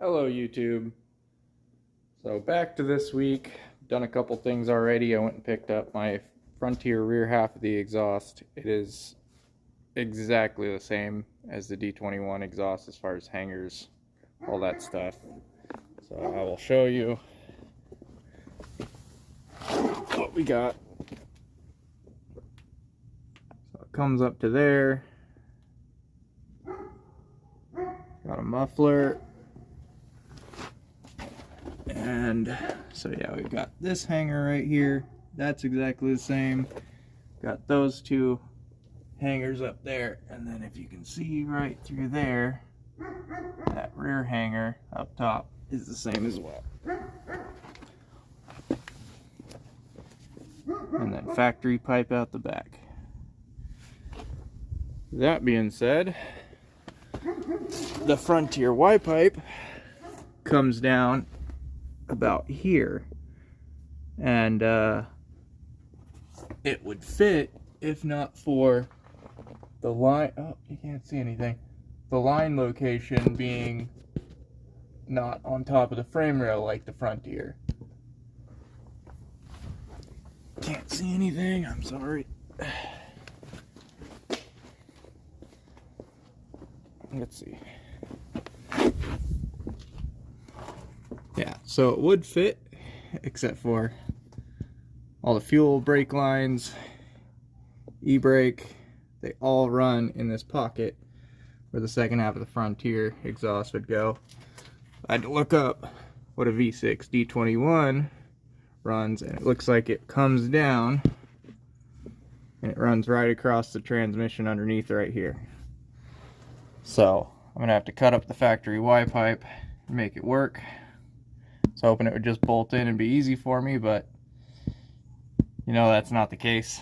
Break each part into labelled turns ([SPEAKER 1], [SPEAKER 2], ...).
[SPEAKER 1] Hello YouTube. So back to this week. Done a couple things already. I went and picked up my Frontier rear half of the exhaust. It is exactly the same as the D21 exhaust as far as hangers, all that stuff. So I will show you what we got. So it comes up to there. Got a muffler. And so yeah, we've got this hanger right here. That's exactly the same. Got those two hangers up there, and then if you can see right through there, that rear hanger up top is the same as well. And then factory pipe out the back. That being said, the Frontier Y pipe comes down about here, and it would fit if not for the line. Oh, you can't see anything. The line location being not on top of the frame rail like the Frontier. Can't see anything, I'm sorry. Let's see. Yeah, so it would fit, except for all the fuel, brake lines, e-brake, they all run in this pocket where the second half of the Frontier exhaust would go. I had to look up what a V6 D21 runs, and it looks like it comes down and it runs right across the transmission underneath right here. So I'm gonna have to cut up the factory Y pipe and make it work. I was hoping it would just bolt in and be easy for me, but you know that's not the case.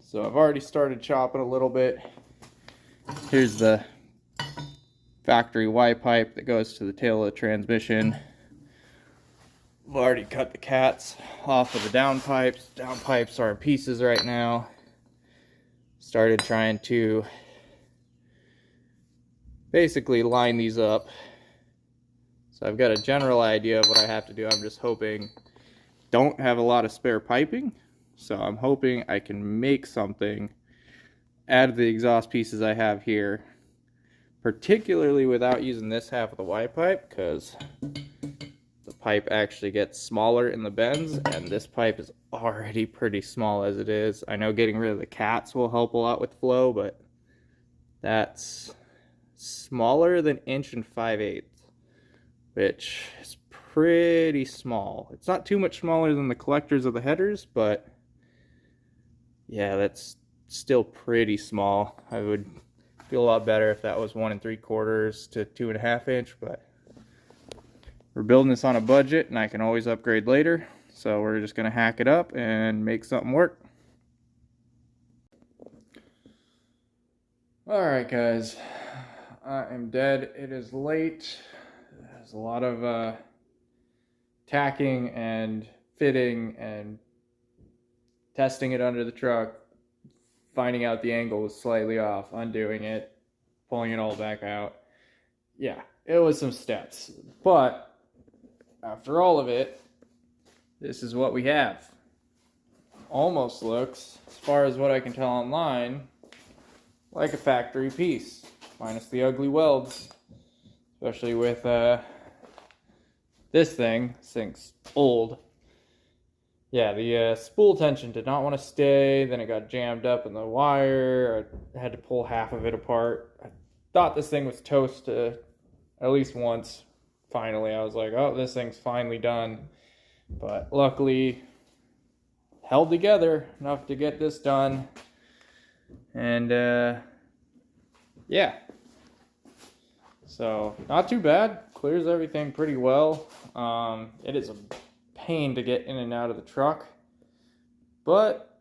[SPEAKER 1] So I've already started chopping a little bit. Here's the factory Y pipe that goes to the tail of the transmission. I've already cut the cats off of the down pipes. Down pipes are in pieces right now. Started trying to basically line these up. So I've got a general idea of what I have to do. I'm just hoping, don't have a lot of spare piping, so I'm hoping I can make something out of the exhaust pieces I have here, particularly without using this half of the Y pipe, because the pipe actually gets smaller in the bends, and this pipe is already pretty small as it is. I know getting rid of the cats will help a lot with flow, but that's smaller than 1 5/8", which is pretty small. It's not too much smaller than the collectors of the headers, but yeah, that's still pretty small. I would feel a lot better if that was 1 3/4 to 2.5 inch, but we're building this on a budget and I can always upgrade later. So we're just gonna hack it up and make something work. Alright guys, I am dead. It is late. There's a lot of tacking and fitting and testing it under the truck, finding out the angle was slightly off, undoing it, pulling it all back out. Yeah, it was some steps, but after all of it, this is what we have. Almost looks, as far as what I can tell online, like a factory piece, minus the ugly welds, especially with this thing. This thing's old. Yeah, the spool tension did not want to stay, then it got jammed up in the wire. I had to pull half of it apart. I thought this thing was toast at least once. Finally, I was like, oh, this thing's finally done. But luckily, held together enough to get this done. And yeah, so not too bad. Clears everything pretty well. It is a pain to get in and out of the truck, but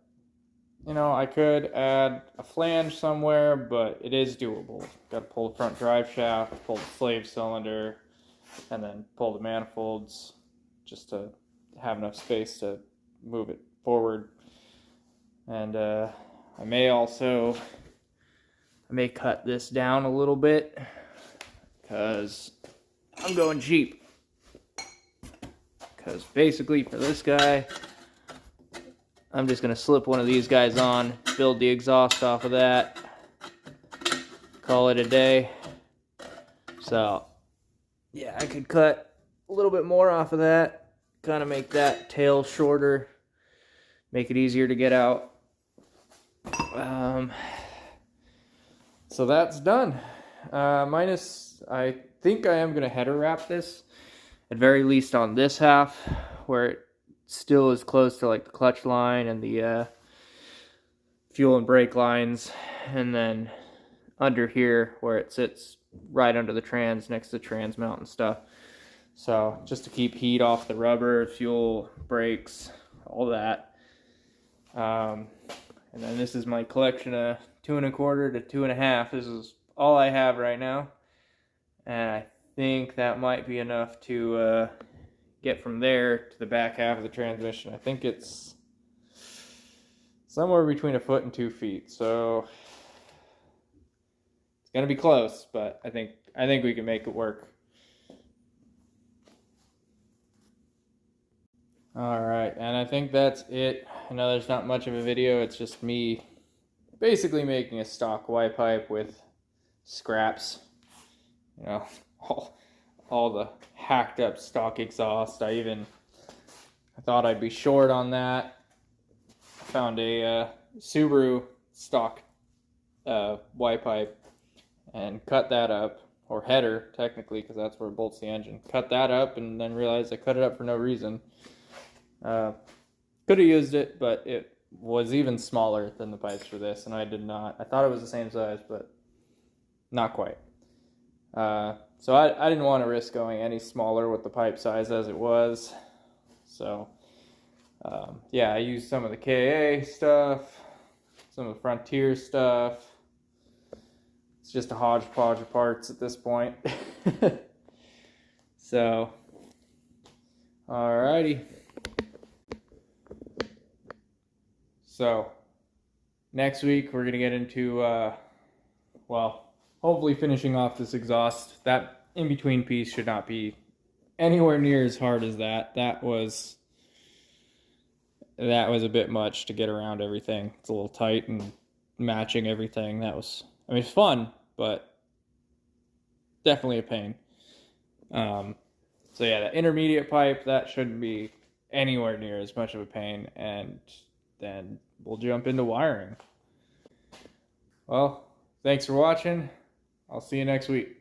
[SPEAKER 1] you know, I could add a flange somewhere, but it is doable. Got to pull the front drive shaft, pull the slave cylinder, and then pull the manifolds just to have enough space to move it forward. And I may cut this down a little bit because I'm going cheap. Because basically for this guy, I'm just going to slip one of these guys on, build the exhaust off of that, call it a day. So yeah, I could cut a little bit more off of that, kind of make that tail shorter, make it easier to get out. So that's done. Minus, I think I am going to header wrap this, at very least on this half, where it still is close to like the clutch line and the fuel and brake lines, and then under here where it sits right under the trans, next to the trans mount and stuff. So just to keep heat off the rubber, fuel, brakes, all that. And then this is my collection of 2 1/4 to 2 1/2. This is all I have right now, and I think that might be enough to get from there to the back half of the transmission. I think it's somewhere between 1 foot and 2 feet, so it's gonna be close, but I think we can make it work. Alright, and I think that's it. I know there's not much of a video, it's just me basically making a stock Y pipe with scraps. You know, all the hacked up stock exhaust. I thought I'd be short on that. I found a Subaru stock Y pipe and cut that up, or header technically, because that's where it bolts the engine. Cut that up and then realized I cut it up for no reason. Could have used it, but it was even smaller than the pipes for this, and I did not. I thought it was the same size, but not quite. So I didn't want to risk going any smaller with the pipe size as it was. So yeah, I used some of the KA stuff, some of the Frontier stuff. It's just a hodgepodge of parts at this point. So, alrighty. So, next week we're going to get into, well, hopefully finishing off this exhaust. That in-between piece should not be anywhere near as hard as that. That was a bit much to get around everything. It's a little tight and matching everything. That was, I mean, it's fun, but definitely a pain. So yeah, the intermediate pipe, that shouldn't be anywhere near as much of a pain, and then we'll jump into wiring. Well, thanks for watching. I'll see you next week.